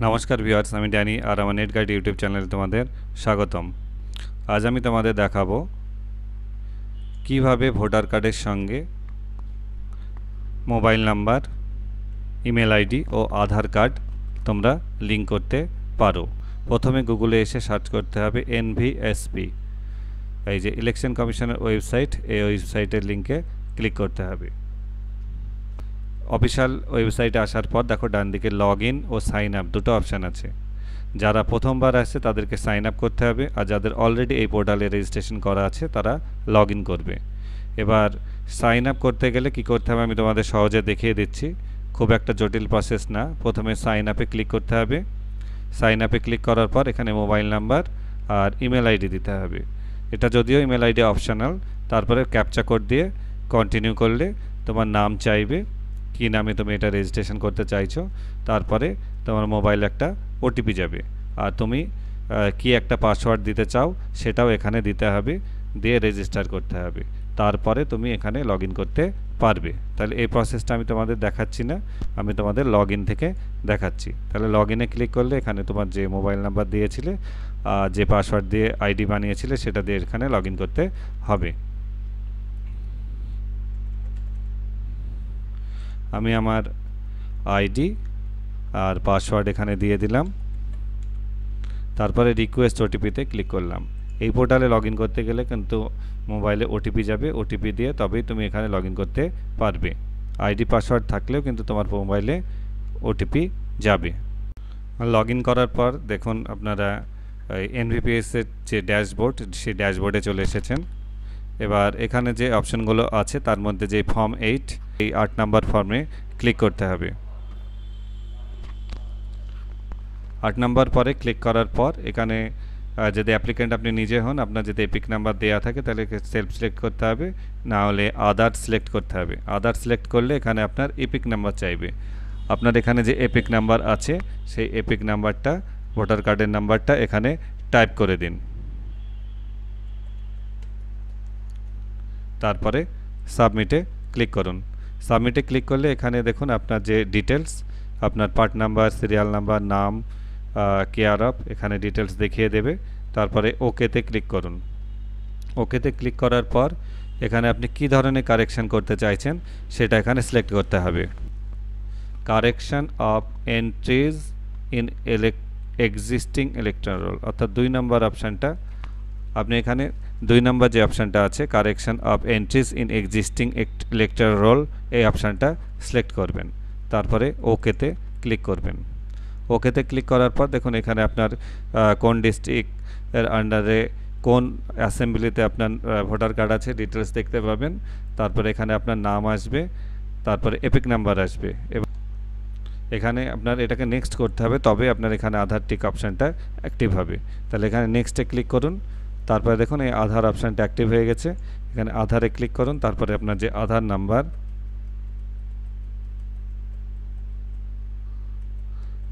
নমস্কার ভিউয়ার্স, আমি ড্যানি আর আমার নেট গাইড ইউটিউব চ্যানেলে তোমাদের স্বাগতম। আজ আমি তোমাদের দেখাবো কিভাবে ভোটার কার্ডের সঙ্গে মোবাইল নাম্বার, ইমেল আইডি ও আধার কার্ড তোমরা লিঙ্ক করতে পারো। প্রথমে গুগলে এসে সার্চ করতে হবে এনভিএসপি, এই যে ইলেকশন কমিশনের ওয়েবসাইট, এই ওয়েবসাইটের লিঙ্কে ক্লিক করতে হবে। অফিশিয়াল ওয়েবসাইটে আসার পর দেখো ডান দিকে লগ ইন ও সাইন আপ দুটো অপশান আছে। যারা প্রথমবার আসছে তাদেরকে সাইন আপ করতে হবে, আর যাদের অলরেডি এই পোর্টালে রেজিস্ট্রেশন করা আছে তারা লগ ইন করবে। এবার সাইন আপ করতে গেলে কি করতে হবে আমি তোমাদের সহজে দেখিয়ে দিচ্ছি, খুব একটা জটিল প্রসেস না। প্রথমে সাইন আপে ক্লিক করতে হবে। সাইন আপে ক্লিক করার পর এখানে মোবাইল নাম্বার আর ইমেল আইডি দিতে হবে। এটা যদিও ইমেল আইডি অপশনাল, তারপরে ক্যাপচা কোড দিয়ে কন্টিনিউ করলে তোমার নাম চাইবে, কী নামে তুমি এটা রেজিস্ট্রেশন করতে চাইছো। তারপরে তোমার মোবাইলে একটা ওটিপি যাবে, আর তুমি কি একটা পাসওয়ার্ড দিতে চাও সেটাও এখানে দিতে হবে, দিয়ে রেজিস্টার করতে হবে। তারপরে তুমি এখানে লগ ইন করতে পারবে। তাহলে এই প্রসেসটা আমি তোমাদের দেখাচ্ছি না, আমি তোমাদের লগ ইন থেকে দেখাচ্ছি। তাহলে লগ ইনে ক্লিক করলে এখানে তোমার যে মোবাইল নাম্বার দিয়েছিলে, যে পাসওয়ার্ড দিয়ে আইডি বানিয়েছিলে সেটা দিয়ে এখানে লগ ইন করতে হবে। আমি আমার আইডি আর পাসওয়ার্ড এখানে দিয়ে দিলাম, তারপরে রিকোয়েস্ট ওটিপিতে ক্লিক করলাম। এই পোর্টালে লগ ইন করতে গেলে কিন্তু মোবাইলে ওটিপি যাবে, ওটিপি দিয়ে তবেই তুমি এখানে লগ ইন করতে পারবে। আইডি পাসওয়ার্ড থাকলেও কিন্তু তোমার মোবাইলে ওটিপি যাবে। লগ ইন করার পর দেখুন আপনারা এনভিপিএসের যে ড্যাশবোর্ড, সেই ড্যাশবোর্ডে চলে এসেছেন। এবার এখানে যে অপশনগুলো আছে তার মধ্যে যে ফর্ম 8, এই 8 নাম্বার ফর্মে ক্লিক করতে হবে। 8 নাম্বার পরে ক্লিক করার পর এখানে যদি অ্যাপ্লিক্যান্ট আপনি নিজে হন, আপনার যদি এপিক নাম্বার দেওয়া থাকে তাহলে সেলফ সিলেক্ট করতে হবে, না হলে আদার সিলেক্ট করতে হবে। আদার সিলেক্ট করলে এখানে আপনার এপিক নাম্বার চাইবে। আপনার এখানে যে এপিক নাম্বার আছে সেই এপিক নাম্বারটা, ভোটার কার্ডের নাম্বারটা এখানে টাইপ করে দিন। তারপরে সাবমিটে ক্লিক করুন। সাবমিটে ক্লিক করলে এখানে দেখুন আপনার যে ডিটেলস, আপনার পার্ট নাম্বার, সিরিয়াল নাম্বার, নাম, কেয়ার অফ, এখানে ডিটেলস দেখিয়ে দেবে। তারপরে ওকেতে ক্লিক করুন। ওকেতে ক্লিক করার পর এখানে আপনি কী ধরনের কারেকশন করতে চাইছেন সেটা এখানে সিলেক্ট করতে হবে। Correction of entries in existing electoral roll, অর্থাৎ 2 নম্বর অপশানটা আপনি এখানে 2 নম্বর যে অপশানটা আছে correction of entries in existing electoral roll, এই অপশানটা সিলেক্ট করবেন। তারপরে ওকেতে ক্লিক করবেন। ওকেতে ক্লিক করার পর দেখুন এখানে আপনার কোন ডিস্ট্রিক্টের আন্ডারে কোন অ্যাসেম্বলিতে আপনার ভোটার কার্ড আছে ডিটেলস দেখতে পাবেন। তারপরে এখানে আপনার নাম আসবে, তারপরে এপিক নাম্বার আসবে। এখানে আপনার এটাকে নেক্সট করতে হবে, তবে আপনার এখানে আধার টিক অপশানটা অ্যাক্টিভ হবে। তাহলে এখানে নেক্সটে ক্লিক করুন। তারপরে দেখুন এই আধার অপশানটা অ্যাক্টিভ হয়ে গেছে, এখানে আধারে ক্লিক করুন। তারপরে আপনার যে আধার নাম্বার,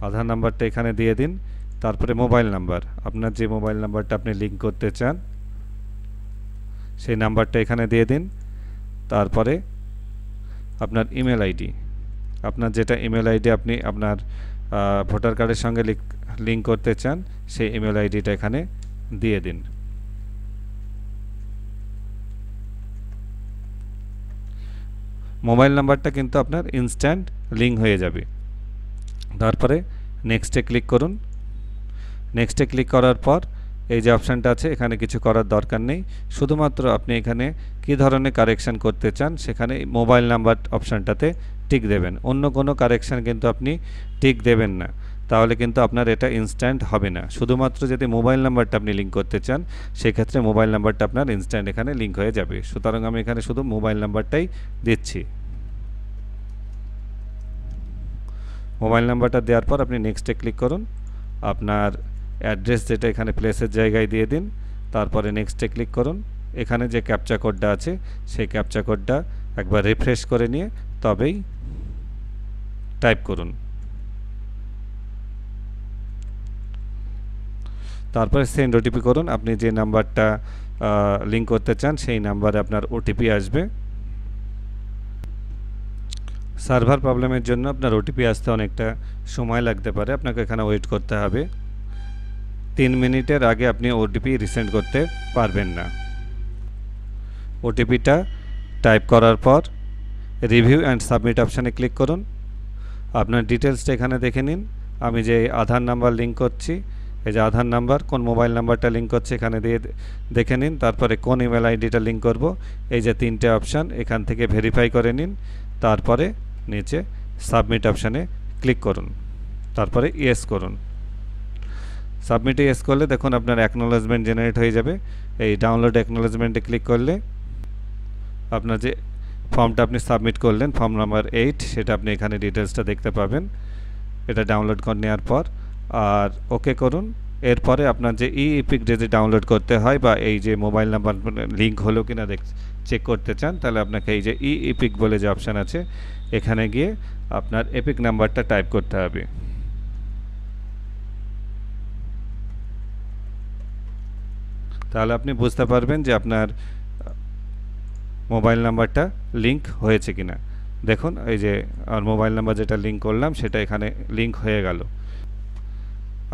আধার নাম্বারটা এখানে দিয়ে দিন। তারপরে মোবাইল নাম্বার, আপনার যে মোবাইল নাম্বারটা আপনি লিঙ্ক করতে চান সেই নাম্বারটা এখানে দিয়ে দিন। তারপরে আপনার ইমেল আইডি, আপনার যেটা ইমেল আইডি আপনি আপনার ভোটার কার্ডের সঙ্গে লিঙ্ক করতে চান সেই ইমেল আইডিটা এখানে দিয়ে দিন। মোবাইল নাম্বারটা কিন্তু আপনার ইনস্ট্যান্ট লিঙ্ক হয়ে যাবে। তারপরে নেক্সটে ক্লিক করুন। নেক্সটে ক্লিক করার পর এই যে অপশানটা আছে এখানে কিছু করার দরকার নেই, শুধুমাত্র আপনি এখানে কী ধরনের কারেকশান করতে চান সেখানে মোবাইল নাম্বার অপশানটাতে টিক দেবেন। অন্য কোনো কারেকশান কিন্তু আপনি টিক দেবেন না, তাহলে কিন্তু আপনার এটা ইনস্ট্যান্ট হবে না। শুধুমাত্র যদি মোবাইল নাম্বারটা আপনি লিঙ্ক করতে চান সেক্ষেত্রে মোবাইল নাম্বারটা আপনার ইনস্ট্যান্ট এখানে লিঙ্ক হয়ে যাবে। সুতরাং আমি এখানে শুধু মোবাইল নাম্বারটাই দিচ্ছি। মোবাইল নাম্বারটা দেওয়ার পর আপনি নেক্সটে ক্লিক করুন। আপনার অ্যাড্রেস যেটা এখানে প্লেসের জায়গায় দিয়ে দিন। তারপরে নেক্সটে ক্লিক করুন। এখানে যে ক্যাপচা কোডটা আছে সেই ক্যাপচা কোডটা একবার রিফ্রেশ করে নিয়ে তবেই টাইপ করুন। তারপরে সেন্ড ওটিপি করুন। আপনি যে নাম্বারটা লিঙ্ক করতে চান সেই নাম্বারে আপনার ওটিপি আসবে। সার্ভার প্রবলেমের জন্য আপনার ওটিপি আসতে অনেকটা সময় লাগতে পারে, আপনাকে এখানে ওয়েট করতে হবে। 3 মিনিটের আগে আপনি ওটিপি রিসেন্ড করতে পারবেন না। ওটিপিটা টাইপ করার পর রিভিউ অ্যান্ড সাবমিট অপশানে ক্লিক করুন। আপনার ডিটেলসটা এখানে দেখে নিন। আমি যে আধার নাম্বার লিঙ্ক করছি, এই যে আধার নাম্বার, কোন মোবাইল নাম্বারটা লিঙ্ক করছে এখানে দিয়ে দেখে নিন। তারপরে কোন ইমেল আইডিটা লিঙ্ক করব, এই যে 3টে অপশান এখান থেকে ভেরিফাই করে নিন। তারপরে নিচে সাবমিট অপশানে ক্লিক করুন, তারপরে ইয়েস করুন। সাবমিটে ইয়েস করলে দেখুন আপনার অ্যাকনোলেজমেন্ট জেনারেট হয়ে যাবে। এই ডাউনলোড অ্যাকনোলেজমেন্টে ক্লিক করলে আপনার যে ফর্মটা আপনি সাবমিট করলেন, ফর্ম নাম্বার 8, সেটা আপনি এখানে ডিটেলসটা দেখতে পাবেন। এটা ডাউনলোড করে নেওয়ার পর আর ওকে করুন। এরপরে আপনার যে ইপিক যদি ডাউনলোড করতে হয় বা এই যে মোবাইল নাম্বার লিঙ্ক হলো কিনা চেক করতে চান, তাহলে আপনাকে এই যে ইপিক বলে যে অপশান আছে এখানে গিয়ে আপনার এপিক নাম্বারটা টাইপ করতে হবে। তাহলে আপনি বুঝতে পারবেন যে আপনার মোবাইল নাম্বারটা লিঙ্ক হয়েছে কিনা। দেখুন এই যে আর মোবাইল নাম্বার যেটা লিঙ্ক করলাম সেটা এখানে লিঙ্ক হয়ে গেল।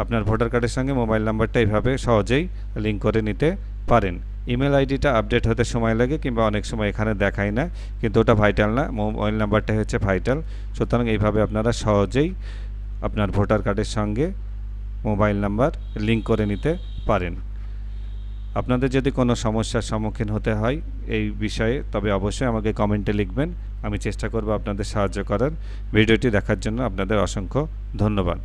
আপনার ভোটার কার্ডের সঙ্গে মোবাইল নাম্বারটা এইভাবে সহজেই লিঙ্ক করে নিতে পারেন। ইমেল আইডিটা আপডেট হতে সময় লাগে কিংবা অনেক সময় এখানে দেখায় না, কিন্তু ওটা ভাইটাল না, মোবাইল নাম্বারটা হচ্ছে ভাইটাল। সুতরাং এইভাবে আপনারা সহজেই আপনার ভোটার কার্ডের সঙ্গে মোবাইল নাম্বার লিঙ্ক করে নিতে পারেন। আপনাদের যদি কোনো সমস্যার সম্মুখীন হতে হয় এই বিষয়ে, তবে অবশ্যই আমাকে কমেন্টে লিখবেন, আমি চেষ্টা করব আপনাদের সাহায্য করার। ভিডিওটি দেখার জন্য আপনাদের অসংখ্য ধন্যবাদ।